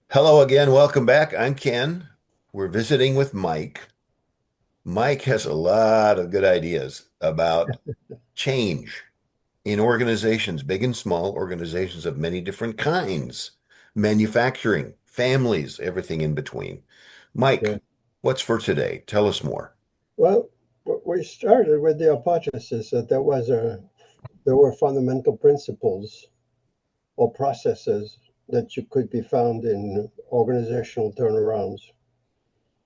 Hello again. Welcome back. I'm Ken. We're visiting with Mike. Mike has a lot of good ideas about change in organizations, big and small, organizations of many different kinds, manufacturing, families, everything in between. Yeah. Mike, what's for today? Tell us more. Well, we started with the hypothesis that there were fundamental principles or processes that you could be found in organizational turnarounds.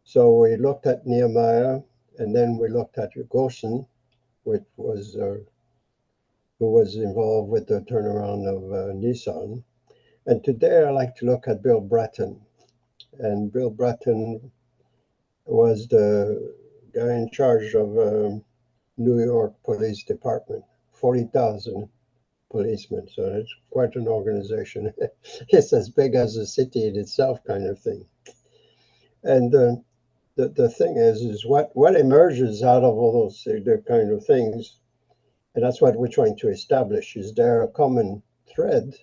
So we looked at Nehemiah, and then we looked at Gosen, which was who was involved with the turnaround of Nissan. And today I like to look at Bill Bratton. And Bill Bratton was the guy in charge of New York Police Department, 40,000 policemen. So it's quite an organization. It's as big as the city in itself, kind of thing. And the thing is what emerges out of all those the kind of things, and that's what we're trying to establish. Is there a common thread?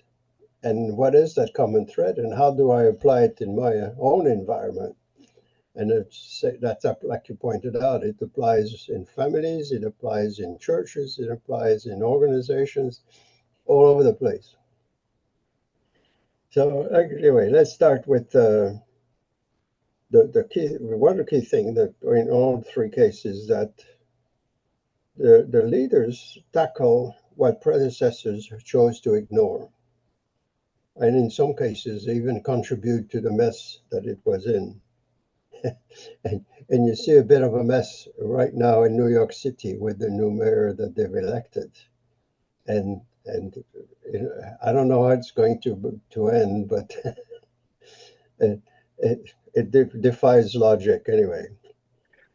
And what is that common thread? And how do I apply it in my own environment? And that's up, like you pointed out, it applies in families, it applies in churches, it applies in organizations all over the place. So anyway, let's start with the key. One key thing that in all three cases that the leaders tackle what predecessors chose to ignore, and in some cases even contribute to the mess that it was in. And you see a bit of a mess right now in New York City with the new mayor that they've elected. And I don't know how it's going to end, but it it defies logic anyway.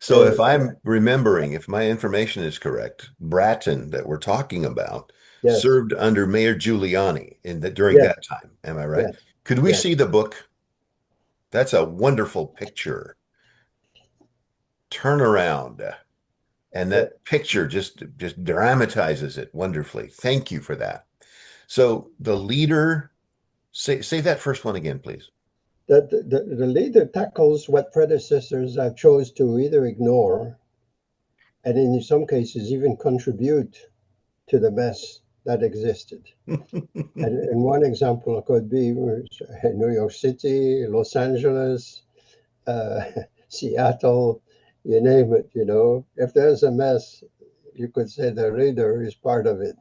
So Uh, if I'm remembering, if my information is correct, Bratton that we're talking about yes, served under Mayor Giuliani during yes, that time. Am I right? yes, Could we yes. see the book? That's a wonderful picture. Turnaround. And Yeah. that picture just dramatizes it wonderfully. Thank you for that. So the leader, say that first one again, please. That the leader tackles what predecessors have chose to either ignore, and in some cases even contribute to the mess that existed. And one example could be New York City, Los Angeles, uh, Seattle, you name it. If there's a mess, you could say the leader is part of it.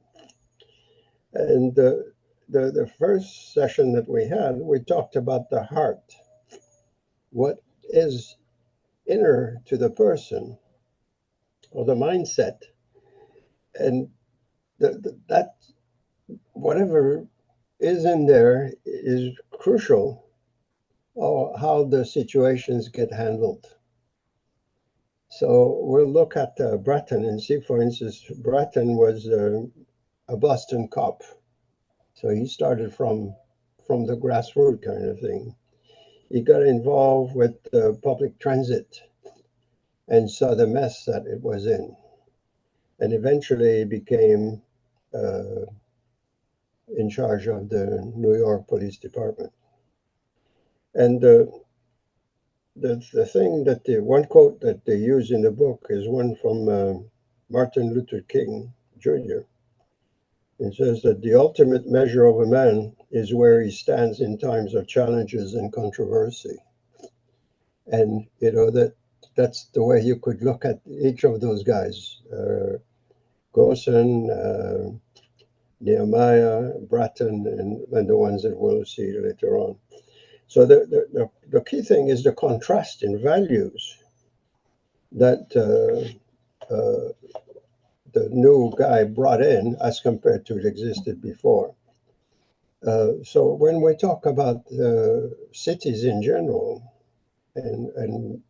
And the first session that we had, we talked about the heart. What is inner to the person or the mindset? And that whatever is in there is crucial or how the situations get handled. So we'll look at Bratton and see, for instance, Bratton was a Boston cop. So he started from the grassroots kind of thing. He got involved with public transit and saw the mess that it was and eventually became uh, in charge of the New York Police Department. And the thing that the one quote that they use in the book is one from Martin Luther King Jr. It says that the ultimate measure of a man is where he stands in times of challenges and controversy. And that's the way you could look at each of those guys. Gosen, Nehemiah, Bratton, and the ones that we'll see later on. So the key thing is the contrast in values that uh, the new guy brought in as compared to what existed before. So when we talk about cities in general and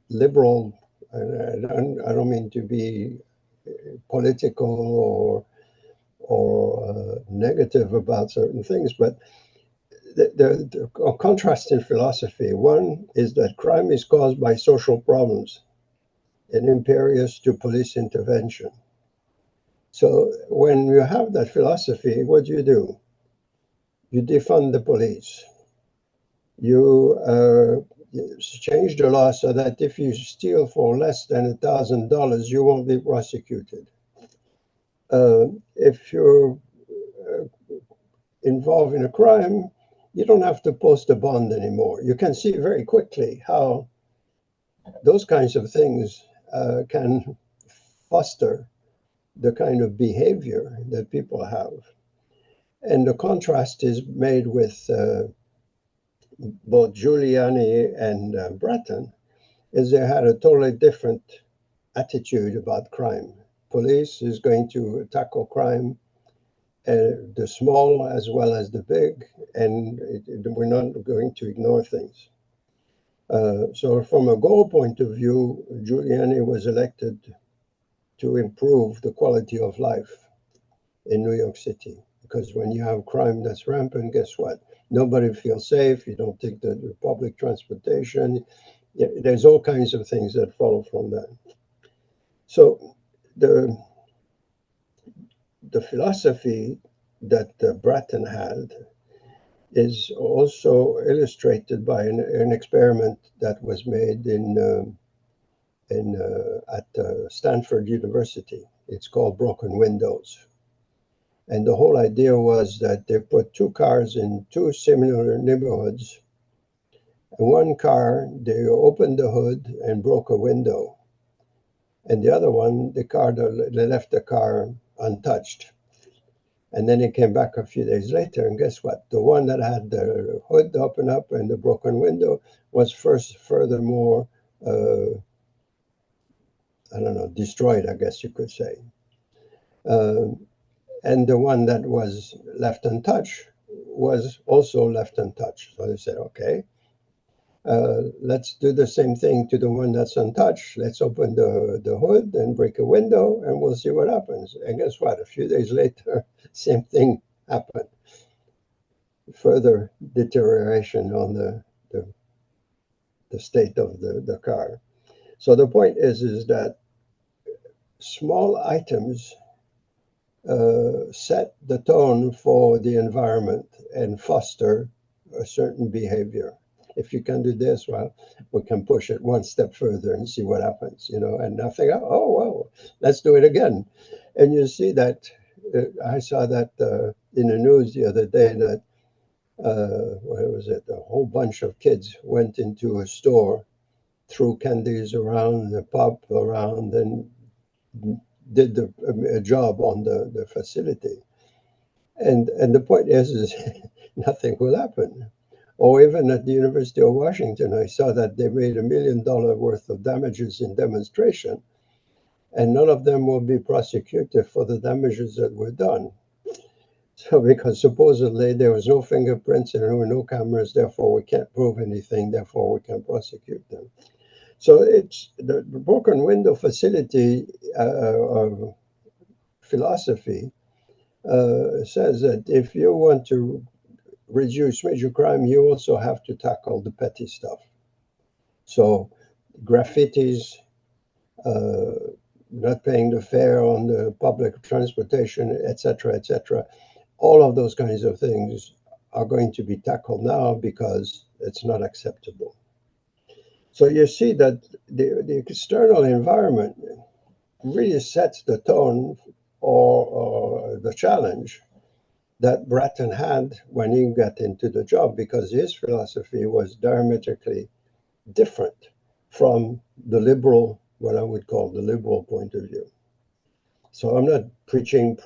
liberal, and I don't mean to be political or negative about certain things, but the contrast in philosophy. One is that crime is caused by social problems and imperious to police intervention. So when you have that philosophy, what do? You defund the police. You change the law so that if you steal for less than $1,000, you won't be prosecuted. If you're uh, involved in a crime, you don't have to post a bond anymore. You can see very quickly how those kinds of things can foster the kind of behavior that people have. And the contrast is made with both Giuliani and Bratton, is they had a totally different attitude about crime. Police is going to tackle crime, the small as well as the big, and we're not going to ignore things. So, from a goal point of view, Giuliani was elected to improve the quality of life in New York City. Because when you have crime that's rampant, guess what? Nobody feels safe. You don't take the public transportation. Yeah, there's all kinds of things that follow from that. So the the philosophy that Bratton had is also illustrated by an experiment that was made at Stanford University. It's called broken windows. And the whole idea was that they put two cars in two similar neighborhoods. And one car, they opened the hood and broke a window. And the other one, they left the car untouched. And then it came back a few days later, and guess what? The one that had the hood open up and the broken window was furthermore, I don't know, destroyed, I guess you could say. Uh, and the one that was left untouched was also left untouched. So they said, okay, let's do the same thing to the one that's untouched. Let's open the hood and break a window, and we'll see what happens. And guess what? A few days later, same thing happened. Further deterioration on the state of the car. So the point is that small items set the tone for the environment and foster a certain behavior. If you can do this, well, we can push it one step further and see what happens, and nothing. Oh, well, let's do it again. And you see that I saw that in the news the other day that what was it? A whole bunch of kids went into a store, threw candies around, the pop around, and did a job on the facility. And the point is nothing will happen. Or even at the University of Washington, I saw that they made $1 million worth of damages in demonstration, and none of them will be prosecuted for the damages that were done. So, because supposedly there was no fingerprints and there were no cameras, therefore we can't prove anything, therefore we can prosecute them. So it's the broken window facility philosophy says that if you want to reduce major crime, you also have to tackle the petty stuff. So graffitis, not paying the fare on the public transportation, etc., etc. All of those kinds of things are going to be tackled now because it's not acceptable. So you see that the external environment really sets the tone or the challenge that Bratton had when he got into the job because his philosophy was diametrically different from the liberal, what I would call the liberal point of view. So I'm not preaching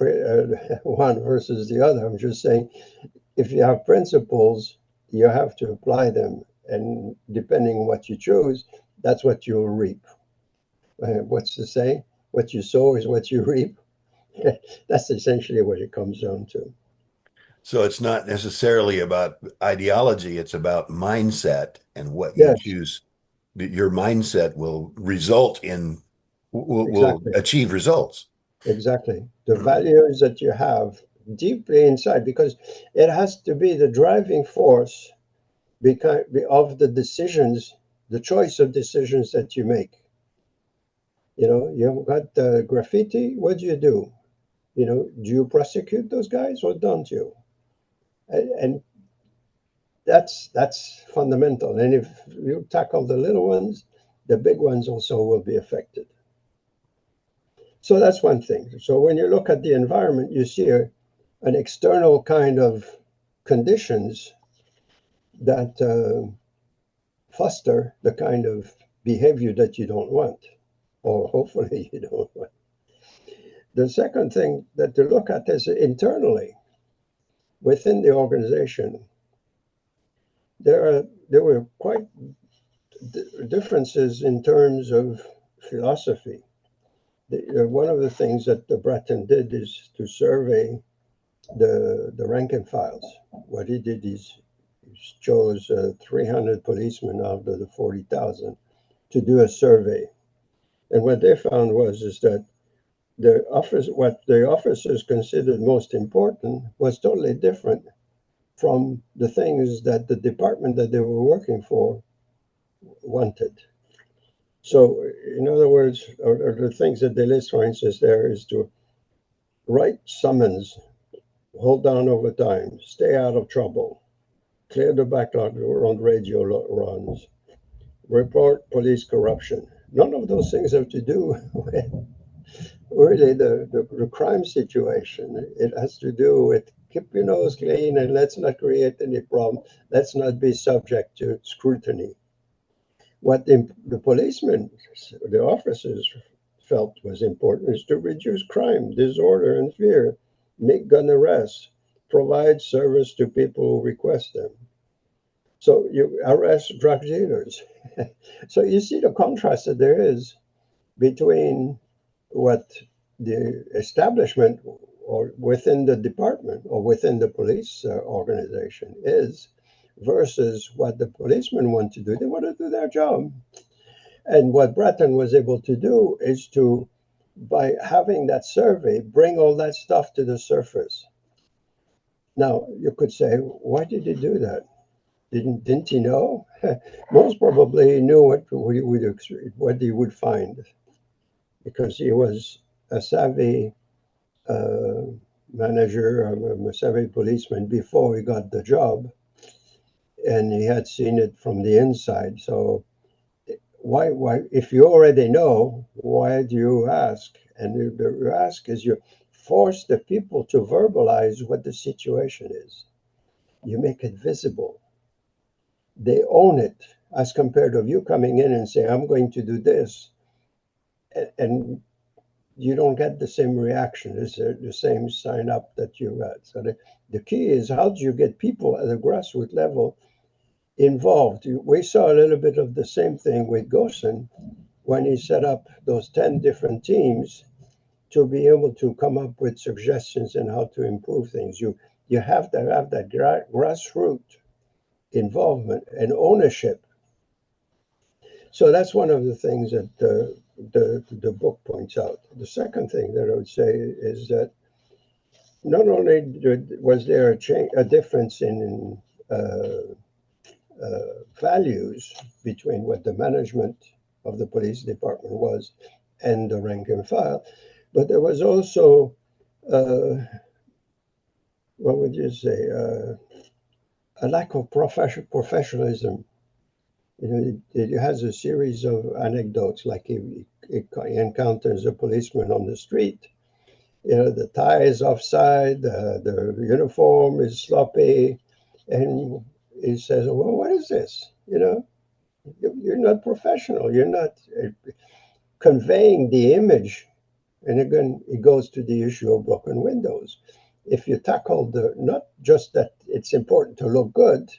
one versus the other. I'm just saying if you have principles, you have to apply them. And depending on what you choose, that's what you'll reap. What's to say? What you sow is what you reap. That's essentially what it comes down to. So it's not necessarily about ideology, it's about mindset and what you Yes, choose. Your mindset will result in, will exactly. achieve results. Exactly. The values that you have deeply inside, because it has to be the driving force of the decisions, the choice of decisions that you make. You've got graffiti. What do you do? Do you prosecute those guys or don't you? And That's fundamental. And if you tackle the little ones, the big ones also will be affected. So that's one thing. So when you look at the environment, you see an external kind of conditions that foster the kind of behavior that you don't want, or hopefully you don't want. The second thing that to look at is internally within the organization. There were quite differences in terms of philosophy. One of the things that the Bratton did is to survey the rank and files. What he did is he chose 300 policemen out of the 40,000 to do a survey. And what they found was is that what the officers considered most important was totally different from the things that the department that they were working for wanted. So, in other words, or the things that they list, for instance, there is to write summons, hold down over time, stay out of trouble, clear the backlog on radio runs, report police corruption. None of those things have to do with really the crime situation. It has to do with keep your nose clean and let's not create any problem. Let's not be subject to scrutiny. What the policemen, the officers felt was important is to reduce crime, disorder, and fear, make gun arrests, provide service to people who request them. So you arrest drug dealers. So you see the contrast that there is between what the establishment or within the department or within the police organization is versus what the policemen want to do. They want to do their job. And what Bratton was able to do is to, by having that survey, bring all that stuff to the surface. Now, you could say, why did he do that? Didn't he know? Most probably he knew what he would find because he was a savvy uh, manager, a savvy policeman before he got the job, and he had seen it from the inside. So why if you already know, why do you ask? And you ask is you force the people to verbalize what the situation is. You make it visible. They own it as compared to you coming in and say, I'm going to do this. And you don't get the same reaction. It's the same sign up that you got. So the key is how do you get people at the grassroots level involved? We saw a little bit of the same thing with Gosen when he set up those 10 different teams to be able to come up with suggestions on how to improve things. You have to have that grassroots involvement and ownership. So that's one of the things that the book points out. The second thing that I would say is that not only was there a difference in values between what the management of the police department was and the rank and file, but there was also, what would you say, a lack of professionalism. You know, he has a series of anecdotes, like he encounters a policeman on the street. You know, the tie is offside, the uniform is sloppy, and he says, "Well, what is this? You know, you're not professional. You're not conveying the image." And again, it goes to the issue of broken windows. If you tackle not just that it's important to look good,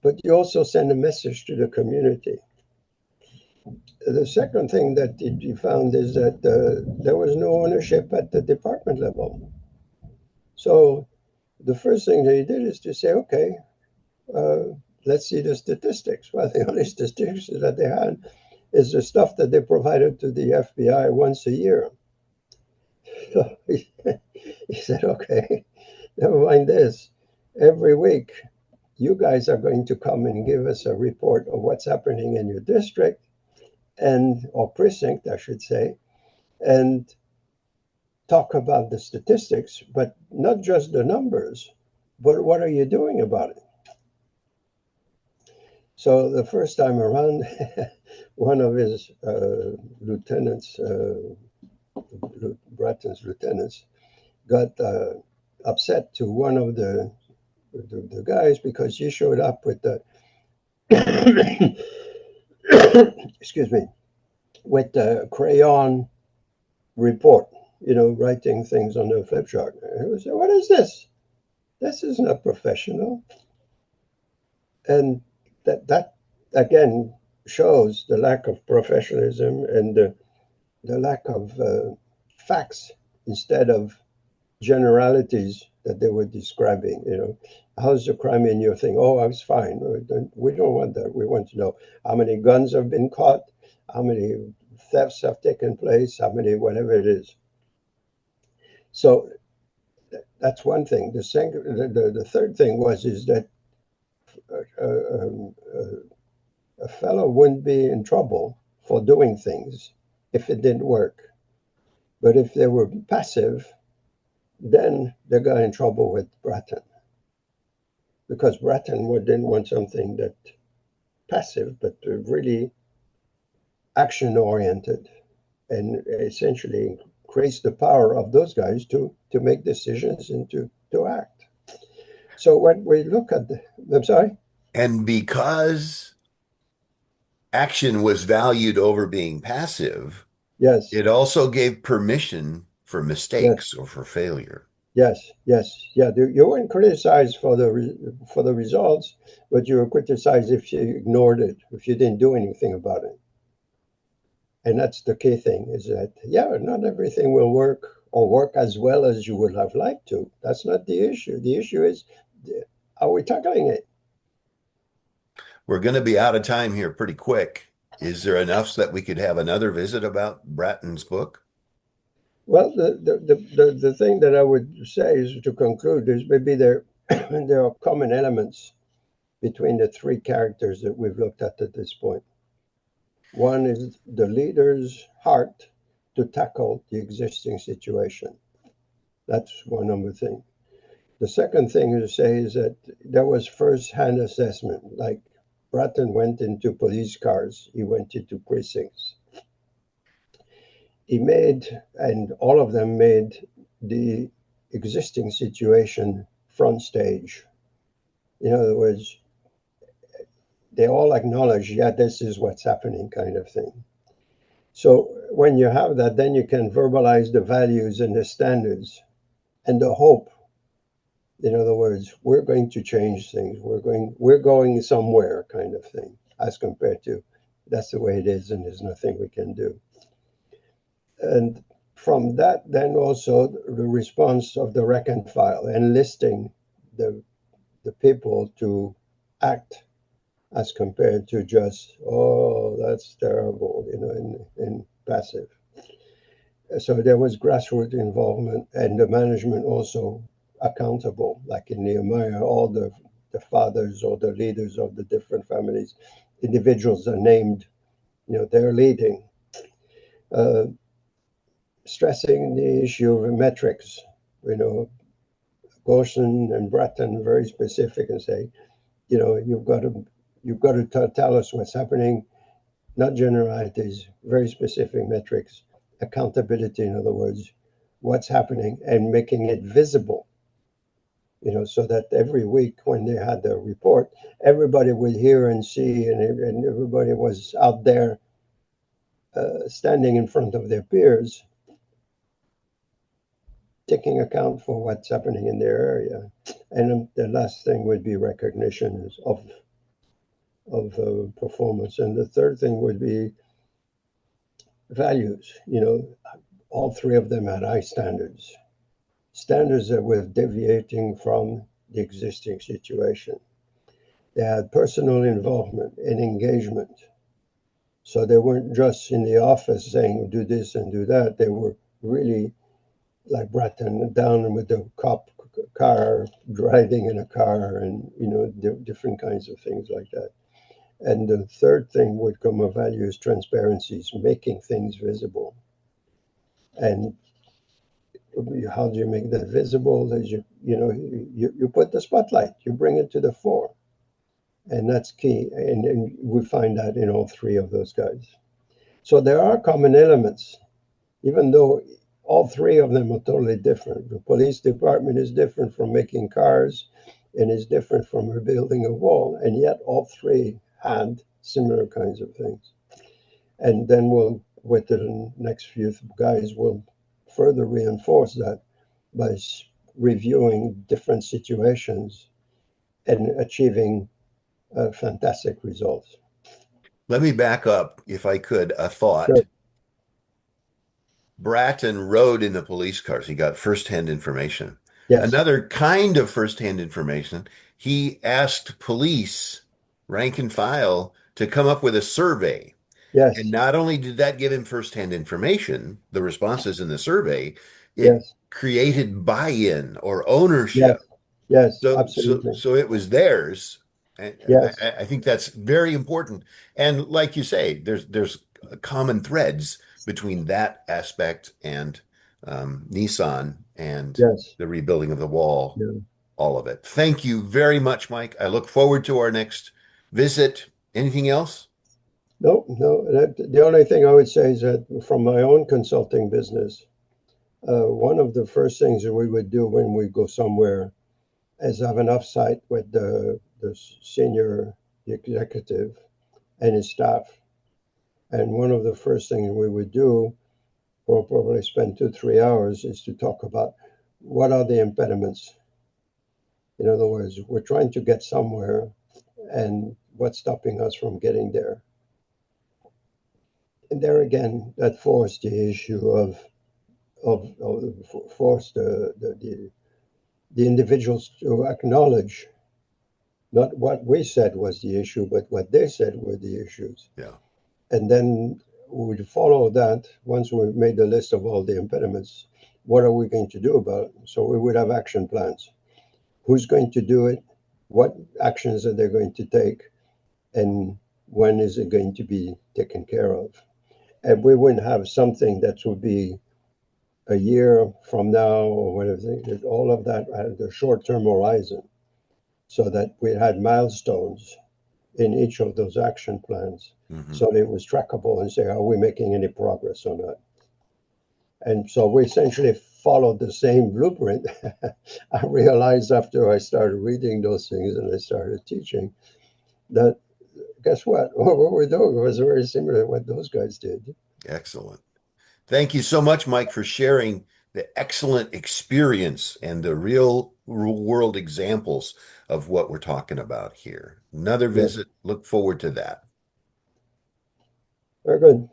but you also send a message to the community. The second thing that you found is that there was no ownership at the department level. So the first thing they did is to say, okay, uh, let's see the statistics. Well, the only statistics that they had is the stuff that they provided to the FBI once a year. So he said, okay, never mind this. Every week, you guys are going to come and give us a report of what's happening in your district and or precinct, I should say, and talk about the statistics, but not just the numbers, but what are you doing about it? So the first time around, one of his lieutenants, Bratton's lieutenants, got upset to one of the guys because he showed up with the excuse me, with the crayon report, writing things on the flip chart. And he was saying, "What is this? This is not professional." And that again shows the lack of professionalism and the lack of facts instead of generalities that they were describing. How's the crime in your thing? Oh, I was fine. We don't want that. We want to know how many guns have been caught, how many thefts have taken place, how many whatever it is. So that's one thing. The third thing was is that a fellow wouldn't be in trouble for doing things if it didn't work. But if they were passive, then they got in trouble with Bratton because Bratton didn't want something that passive, but really action oriented, and essentially increase the power of those guys to make decisions and to act. So when we look at I'm sorry. And because action was valued over being passive, Yes, it also gave permission for yes, mistakes or for failure. yes, yes, yeah. You weren't criticized for for the results, but you were criticized if you ignored it, if you didn't do anything about it. And that's the key thing is that, yeah, not everything will work or work as well as you would have liked to. That's not the issue. The issue is, are we tackling it? We're going to be out of time here pretty quick. Is there enough so that we could have another visit about Bratton's book? Well, the thing that I would say is to conclude is maybe there are common elements between the three characters that we've looked at this point. One is the leader's heart to tackle the existing situation. That's one number thing. The second thing to say is that there was first-hand assessment. Like Bratton went into police cars, he went into precincts. He made, and all of them made the existing situation front stage. In other words, they all acknowledge, yeah, this is what's happening, kind of thing. So when you have that, then you can verbalize the values and the standards and the hope. In other words, we're going to change things. We're going somewhere, kind of thing, as compared to that's the way it is, and there's nothing we can do. And from that, then also the response of the rank and file, enlisting the the people to act as compared to just, oh, that's terrible, in passive. So there was grassroots involvement and the management also accountable. Like in Nehemiah, all the fathers or the leaders of the different families, individuals are named, they're leading. Uh, Stressing the issue of metrics, you know, Goshen and Bratton very specific and say, you've got to tell us what's happening, not generalities, very specific metrics, accountability, in other words, what's happening and making it visible, so that every week when they had the report, everybody would hear and see, and everybody was out there standing in front of their peers, taking account for what's happening in their area. And the last thing would be recognition of performance. And the third thing would be values. All three of them had high standards, standards that were deviating from the existing situation. They had personal involvement and engagement. So they weren't just in the office saying, do this and do that. They were really like Bratton down with the cop car, driving in a car, and, different kinds of things like that. And the third thing would come of values transparencies, making things visible. And how do you make that visible? As you put the spotlight, you bring it to the fore, And that's key. And we find that in all three of those guys. So there are common elements, even though all three of them are totally different. The police department is different from making cars and is different from rebuilding a wall. And yet all three had similar kinds of things. And then we'll, with the next few guys, we'll further reinforce that by reviewing different situations and achieving fantastic results. Let me back up, if I could, a thought. Sure. Bratton rode in the police cars. He got firsthand information. Yes. Another kind of firsthand information, he asked police, rank and file, to come up with a survey. And Yes. not only did that give him firsthand information, the responses in the survey, it Yes. created buy-in or Yes. ownership. Yes. So Absolutely. so it was theirs. And Yes. I think that's very important. And like you say, there's common threads between that aspect and Nissan and Yes. the rebuilding of the wall, Yeah. all of it. Thank you very much, Mike. I look forward to our next visit. Anything else? No, no. The only thing I would say is that from my own consulting business, one of the first things that we would do when we go somewhere is have an offsite with the senior executive and his staff. And one of the first things we would do, we'll probably spend 2, 3 hours, is to talk about what are the impediments. In other words, we're trying to get somewhere, and what's stopping us from getting there. And there again, that forced the issue of forced the individuals to acknowledge not what we said was the issue, but what they said were the issues. Yeah. And then we would follow that once we've made the list of all the impediments. What are we going to do about it? So we would have action plans. Who's going to do it? What actions are they going to take? And when is it going to be taken care of? And we wouldn't have something that would be a year from now or whatever, all of that at the short term horizon, so that we had milestones in each of those action plans Hmm. so that it was trackable and say, are we making any progress or not? And so we essentially followed the same blueprint. I realized after I started reading those things and I started teaching that guess what? What we're doing was very similar to what those guys did. Excellent. Thank you so much, Mike, for sharing the excellent experience and the real world examples of what we're talking about here. Another Yeah, visit. Look forward to that. very good.